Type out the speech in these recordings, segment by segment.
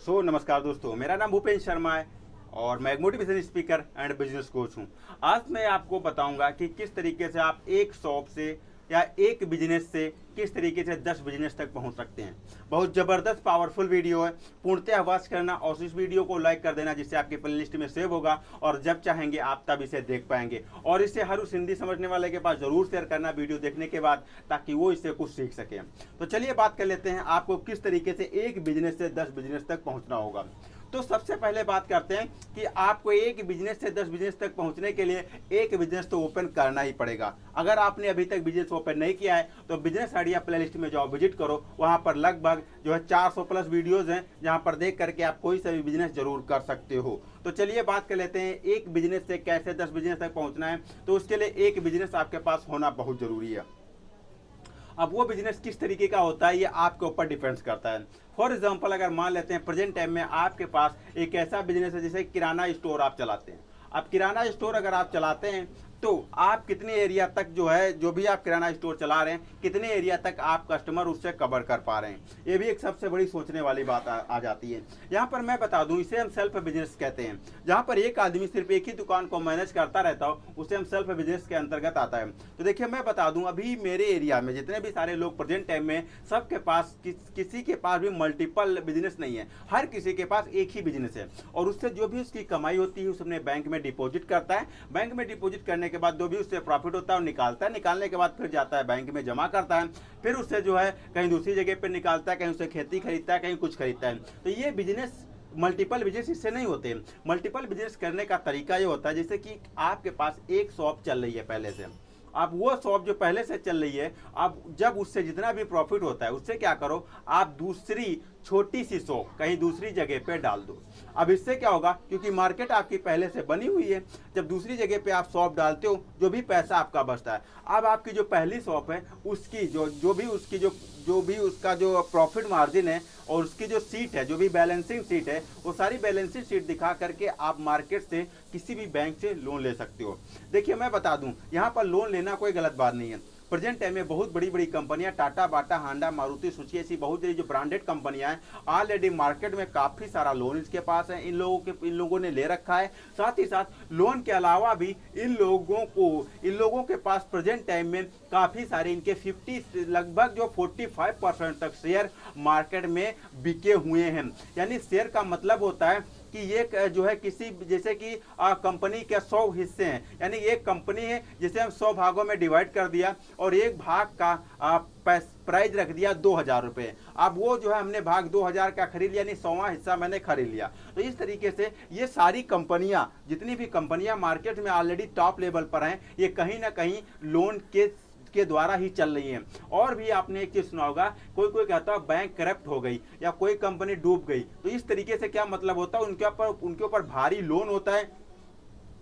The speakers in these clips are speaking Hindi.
नमस्कार दोस्तों, मेरा नाम भूपेंद्र शर्मा है और मैं एक motivation speaker and business coach हूं। आज मैं आपको बताऊंगा कि किस तरीके से आप एक शॉप से या एक बिजनेस से किस तरीके से 10 बिजनेस तक पहुंच सकते हैं। बहुत ज़बरदस्त पावरफुल वीडियो है, पूर्णतः वॉच करना और इस वीडियो को लाइक कर देना, जिससे आपके प्लेलिस्ट में सेव होगा और जब चाहेंगे आप तब इसे देख पाएंगे। और इसे हर उस हिंदी समझने वाले के पास जरूर शेयर करना वीडियो देखने के बाद, ताकि वो इससे कुछ सीख सके। तो चलिए बात कर लेते हैं आपको किस तरीके से एक बिजनेस से 10 बिजनेस तक पहुंचना होगा। तो सबसे पहले बात करते हैं कि आपको एक बिजनेस से 10 बिजनेस तक पहुंचने के लिए एक बिजनेस तो ओपन करना ही पड़ेगा। अगर आपने अभी तक बिजनेस ओपन नहीं किया है तो बिजनेस आइडिया प्लेलिस्ट में जाओ, विजिट करो। वहां पर लगभग 400 प्लस वीडियोज हैं, जहां पर देख करके आप कोई सा भी बिजनेस जरूर कर सकते हो। तो चलिए बात कर लेते हैं एक बिजनेस से कैसे 10 बिजनेस तक पहुंचना है। तो उसके लिए एक बिजनेस आपके पास होना बहुत जरूरी है। अब वो बिजनेस किस तरीके का होता है ये आपके ऊपर डिपेंड्स करता है। फॉर एग्जांपल, अगर मान लेते हैं प्रेजेंट टाइम में आपके पास एक ऐसा बिजनेस है जैसे किराना स्टोर आप चलाते हैं। अब किराना स्टोर अगर आप चलाते हैं तो आप कितने एरिया तक जो भी आप किराना स्टोर चला रहे हैं, कितने एरिया तक आप कस्टमर उससे कवर कर पा रहे हैं, ये भी एक सबसे बड़ी सोचने वाली बात आ जाती है। यहाँ पर मैं बता दूं, इसे हम सेल्फ बिजनेस कहते हैं। जहाँ पर एक आदमी सिर्फ एक ही दुकान को मैनेज करता रहता हो, उसे हम सेल्फ बिजनेस के अंतर्गत आता है। तो देखिए, मैं बता दूं, अभी मेरे एरिया में जितने भी सारे लोग प्रेजेंट टाइम में, सबके पास किसी के पास भी मल्टीपल बिजनेस नहीं है। हर किसी के पास एक ही बिजनेस है और उससे जो भी उसकी कमाई होती है उसने बैंक में डिपॉजिट करता है। बैंक में डिपॉजिट करने के बाद जो भी उससे प्रॉफिट होता है वो निकालता है। निकालने के बाद फिर जाता है बैंक में जमा करता है। फिर उससे कहीं दूसरी जगह पे निकालता है, कहीं उससे खेती खरीदता है, कहीं कुछ खरीदता है। तो ये बिजनेस मल्टीपल बिजनेस इससे नहीं होते। मल्टीपल बिजनेस करने का तरीका ये होता है जैसे कि आपके पास एक शॉप चल रही है पहले से। आप वो शॉप जो पहले से चल रही है, आप जब उससे जितना भी प्रॉफिट होता है उससे क्या करो, आप दूसरी छोटी सी शॉप कहीं दूसरी जगह पे डाल दो। अब इससे क्या होगा, क्योंकि मार्केट आपकी पहले से बनी हुई है, जब दूसरी जगह पे आप शॉप डालते हो जो भी पैसा आपका बचता है, अब आपकी जो पहली शॉप है उसकी जो भी उसका जो प्रॉफिट मार्जिन है और उसकी जो सीट है, जो भी बैलेंसिंग सीट है, वो सारी बैलेंसिंग सीट दिखा करके आप मार्केट से किसी भी बैंक से लोन ले सकते हो। देखिए, मैं बता दूं, यहाँ पर लोन लेना कोई गलत बात नहीं है। प्रेजेंट टाइम में बहुत बड़ी बड़ी कंपनियां, टाटा, बाटा, हांडा, मारुति सुजुकी, ऐसी बहुत सारी जो ब्रांडेड कंपनियां हैं, ऑलरेडी मार्केट में काफ़ी सारा लोन इसके पास है। इन लोगों ने ले रखा है। साथ ही साथ लोन के अलावा भी इन लोगों के पास प्रेजेंट टाइम में काफ़ी सारे इनके 50 लगभग जो 45% तक शेयर मार्केट में बिके हुए हैं। यानी शेयर का मतलब होता है कि ये जो है किसी, जैसे कि कंपनी के 100 हिस्से हैं, यानी एक कंपनी है जिसे हम 100 भागों में डिवाइड कर दिया और एक भाग का प्राइस रख दिया 2000 रुपये। अब वो जो है हमने भाग 2000 का खरीद लिया, यानी 100वां हिस्सा मैंने खरीद लिया। तो इस तरीके से ये सारी कंपनियां, जितनी भी कंपनियां मार्केट में ऑलरेडी टॉप लेवल पर हैं, ये कहीं ना कहीं लोन के द्वारा ही चल रही हैं। और भी आपने एक चीज सुना होगा, कोई कहता है बैंक करप्ट हो गई या कोई कंपनी डूब गई। तो इस तरीके से क्या मतलब होता है, उनके ऊपर भारी लोन होता है,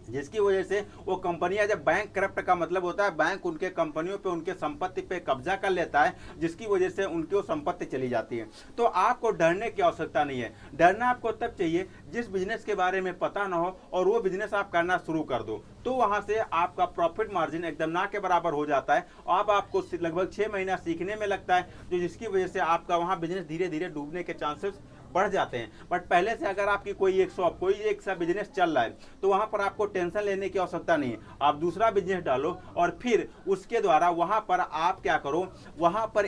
जिसकी वजह से वो कंपनियां, जब बैंक करप्ट का मतलब होता है बैंक उनके कंपनियों पे, उनके संपत्ति पे कब्जा कर लेता है, जिसकी वजह से उनकी वो संपत्ति चली जाती है। तो आपको डरने की आवश्यकता नहीं है। डरना आपको तब चाहिए जिस बिजनेस के बारे में पता ना हो और वो बिजनेस आप करना शुरू कर दो, तो वहां से आपका प्रॉफिट मार्जिन एकदम ना के बराबर हो जाता है। अब आपको लगभग 6 महीना सीखने में लगता है, जो जिसकी वजह से आपका वहां बिजनेस धीरे धीरे डूबने के चांसेस बढ़ जाते हैं। बट पहले से अगर आपकी कोई एक सा बिजनेस चल रहा है तो वहां पर आपको टेंशन लेने की आवश्यकता नहीं है। आप दूसरा बिजनेस डालो और फिर उसके द्वारा वहां पर आप क्या करो, वहां पर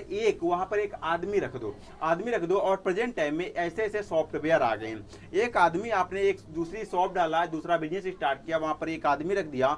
एक आदमी रख दो। और प्रेजेंट टाइम में ऐसे सॉफ्टवेयर आ गए हैं। एक आदमी, आपने एक दूसरी शॉप डाला, दूसरा बिजनेस स्टार्ट किया, वहां पर एक आदमी रख दिया।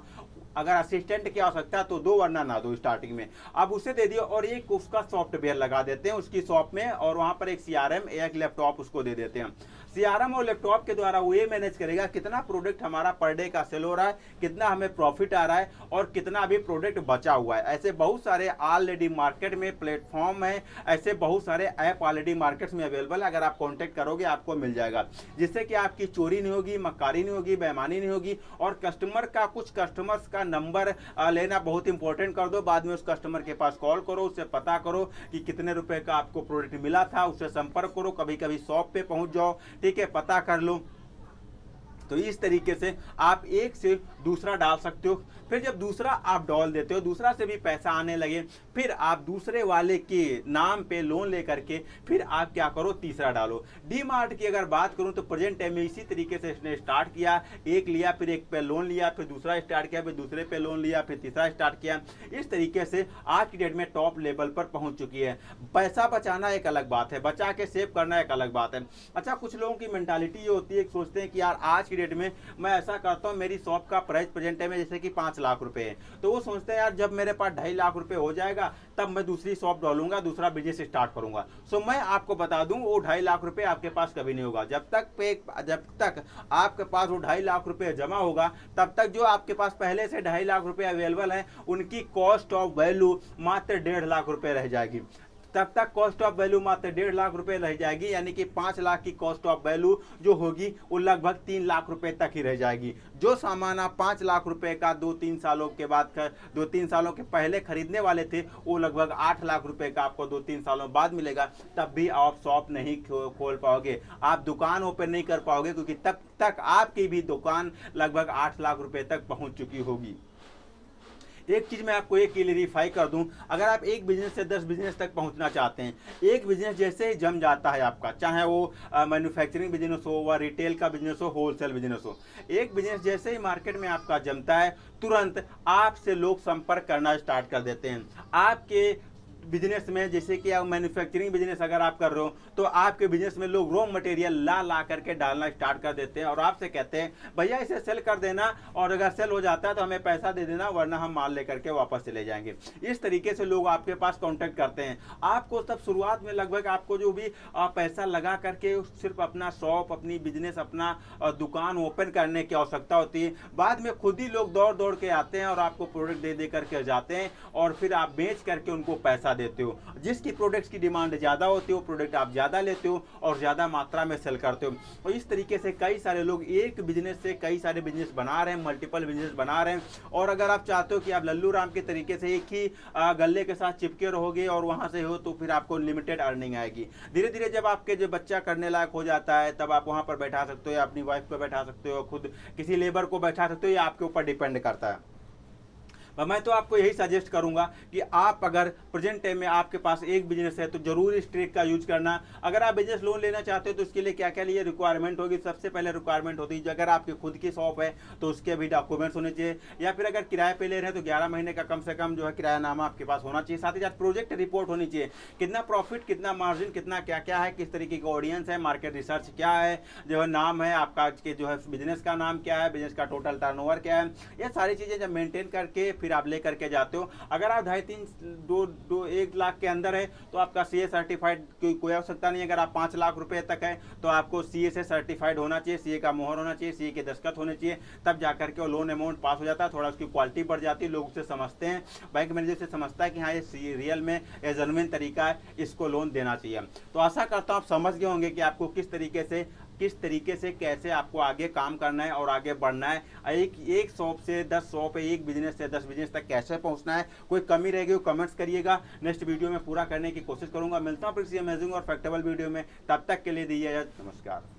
अगर असिस्टेंट की आवश्यकता तो दो, वरना ना दो स्टार्टिंग में। अब उसे दे दिया और एक उसका सॉफ्टवेयर लगा देते हैं उसकी शॉप में, और वहां पर एक CRM, एक लैपटॉप उसको दे देते हैं। CRM और लैपटॉप के द्वारा वो ये मैनेज करेगा कितना प्रोडक्ट हमारा पर डे का सेल हो रहा है, कितना हमें प्रॉफिट आ रहा है और कितना अभी प्रोडक्ट बचा हुआ है। ऐसे बहुत सारे ऑलरेडी मार्केट में प्लेटफॉर्म है, ऐसे बहुत सारे ऐप ऑलरेडी मार्केट में अवेलेबल है। अगर आप कॉन्टेक्ट करोगे आपको मिल जाएगा, जिससे कि आपकी चोरी नहीं होगी, मक्कारी नहीं होगी, बेईमानी नहीं होगी। और कुछ कस्टमर्स का नंबर लेना बहुत इंपॉर्टेंट कर दो। बाद में उस कस्टमर के पास कॉल करो, उससे पता करो कि कितने रुपए का आपको प्रोडक्ट मिला था, उससे संपर्क करो। कभी कभी शॉप पे पहुंच जाओ, ठीक है, पता कर लो। तो इस तरीके से आप एक से दूसरा डाल सकते हो। फिर जब दूसरा आप डाल देते हो, दूसरा से भी पैसा आने लगे, फिर आप दूसरे वाले के नाम पे लोन लेकर के फिर आप क्या करो, तीसरा डालो। डी मार्ट की अगर बात करूं तो प्रेजेंट टाइम में इसी तरीके से इसने स्टार्ट किया, एक लिया, फिर एक पे लोन लिया, फिर दूसरा स्टार्ट किया, फिर दूसरे पे लोन लिया, फिर तीसरा स्टार्ट किया। इस तरीके से आज की डेट में टॉप लेवल पर पहुंच चुकी है। पैसा बचाना एक अलग बात है, बचा के सेव करना एक अलग बात है। अच्छा, कुछ लोगों की मेंटालिटी ये होती है, सोचते हैं कि यार आज की डेट में मैं ऐसा करता हूँ, मेरी शॉप का प्राइस प्रेजेंट टाइम में जैसे कि 5 लाख रुपए है, तो वो सोचते हैं यार जब मेरे पास 2.5 लाख रुपए हो जाएगा तब मैं दूसरी शॉप डालूंगा, दूसरा बिजनेस स्टार्ट करूंगा। सो मैं आपको बता दूं, वो 2.5 लाख रुपए आपके पास कभी नहीं होगा। जब तक आपके पास वो 2.5 लाख रुपए जमा होगा, तब तक जो आपके पास पहले से 2.5 लाख रुपए अवेलेबल है, उनकी कॉस्ट ऑफ वैल्यू मात्र 1.5 लाख रुपए रह जाएगी। तब तक कॉस्ट ऑफ वैल्यू मात्र 1.5 लाख रुपए रह जाएगी, यानी कि 5 लाख की कॉस्ट ऑफ वैल्यू जो होगी वो लगभग 3 लाख रुपए तक ही रह जाएगी। जो सामान आप 5 लाख रुपए का 2-3 सालों के बाद 2-3 सालों के पहले खरीदने वाले थे, वो लगभग 8 लाख रुपए का आपको 2-3 सालों बाद मिलेगा। तब भी आप शॉप नहीं खोल पाओगे, आप दुकान ओपन नहीं कर पाओगे, क्योंकि तब तक आपकी भी दुकान लगभग 8 लाख रुपए तक पहुंच चुकी होगी। एक चीज मैं आपको एक क्लियरिफाई कर दूं, अगर आप एक बिजनेस से 10 बिजनेस तक पहुंचना चाहते हैं, एक बिजनेस जैसे ही जम जाता है आपका, चाहे वो मैन्युफैक्चरिंग बिजनेस हो, व रिटेल का बिजनेस हो, होलसेल बिजनेस हो, एक बिजनेस जैसे ही मार्केट में आपका जमता है, तुरंत आपसे लोग संपर्क करना स्टार्ट कर देते हैं। आपके बिजनेस में, जैसे कि आप मैन्युफैक्चरिंग बिजनेस अगर आप कर रहे हो, तो आपके बिजनेस में लोग रॉ मटेरियल ला करके डालना स्टार्ट कर देते हैं और आपसे कहते हैं भैया इसे सेल कर देना, और अगर सेल हो जाता है तो हमें पैसा दे देना, वरना हम माल लेकर के वापस चले जाएंगे। इस तरीके से लोग आपके पास कांटेक्ट करते हैं। आपको तब शुरुआत में लगभग आपको जो भी पैसा लगा करके सिर्फ अपना शॉप, अपनी बिजनेस, अपना दुकान ओपन करने की आवश्यकता होती है। बाद में खुद ही लोग दौड़ दौड़ के आते हैं और आपको प्रोडक्ट दे करके जाते हैं, और फिर आप बेच करके उनको पैसा देते हो। जिसकी प्रोडक्ट्स की डिमांड ज्यादा होती है, वो प्रोडक्ट आप ज्यादा लेते हो और ज्यादा मात्रा में सेल करते हो। और इस तरीके से कई सारे लोग एक बिजनेस से कई सारे बिजनेस बना रहे हैं, मल्टीपल बिजनेस बना रहे हैं। और अगर आप चाहते हो कि आप लल्लू राम के तरीके से एक ही गल्ले के साथ चिपके रहोगे और वहां से हो, तो फिर आपको लिमिटेड अर्निंग आएगी। धीरे धीरे जब आपके जो बच्चा करने लायक हो जाता है, तब आप वहां पर बैठा सकते हो, या अपनी वाइफ को बैठा सकते हो, खुद किसी लेबर को बैठा सकते हो, या आपके ऊपर डिपेंड करता है। मैं तो आपको यही सजेस्ट करूंगा कि आप अगर प्रेजेंट टाइम में आपके पास एक बिजनेस है, तो जरूर इस ट्रिक का यूज करना। अगर आप बिजनेस लोन लेना चाहते हो तो उसके लिए क्या क्या लिए रिक्वायरमेंट होगी, सबसे पहले रिक्वायरमेंट होती है, अगर आपकी खुद की शॉप है तो उसके भी डॉक्यूमेंट्स होने चाहिए, या फिर अगर किराए पे ले रहे हैं तो 11 महीने का कम से कम जो है किरायानामा आपके पास होना चाहिए। साथ ही साथ प्रोजेक्ट रिपोर्ट होनी चाहिए, कितना प्रॉफिट, कितना मार्जिन, कितना क्या क्या है, किस तरीके का ऑडियंस है, मार्केट रिसर्च क्या है, जो है नाम है आपका, जो है बिजनेस का नाम क्या है, बिजनेस का टोटल टर्नओवर क्या है, ये सारी चीजें जब मेंटेन करके फिर आप ले करके जाते हो। अगर आप 1 लाख के अंदर है तो आपका सीए सर्टिफाइड कोई आवश्यकता नहीं। अगर आप 5 लाख रुपए तक है तो आपको सीए से सर्टिफाइड होना चाहिए, सीए का मोहर होना चाहिए, सीए के दस्तखत होने चाहिए, तब जाकर के वो लोन अमाउंट पास हो जाता है। थोड़ा उसकी क्वालिटी बढ़ जाती है, लोग उसे समझते हैं, बैंक मैनेजर से समझता है कि हाँ ये रियल में ये जेन्युइन तरीका है, इसको लोन देना चाहिए। तो आशा करता हूँ आप समझ गए होंगे कि आपको किस तरीके से कैसे आपको आगे काम करना है और आगे बढ़ना है। एक शॉप से 10 शॉप है, एक बिजनेस से 10 बिजनेस तक कैसे पहुंचना है। कोई कमी रहेगी वो कमेंट्स करिएगा, नेक्स्ट वीडियो में पूरा करने की कोशिश करूंगा। मिलता हूं फिर किसी अमेजिंग और फैक्टेबल वीडियो में, तब तक के लिए दीजिए इजाजत, नमस्कार।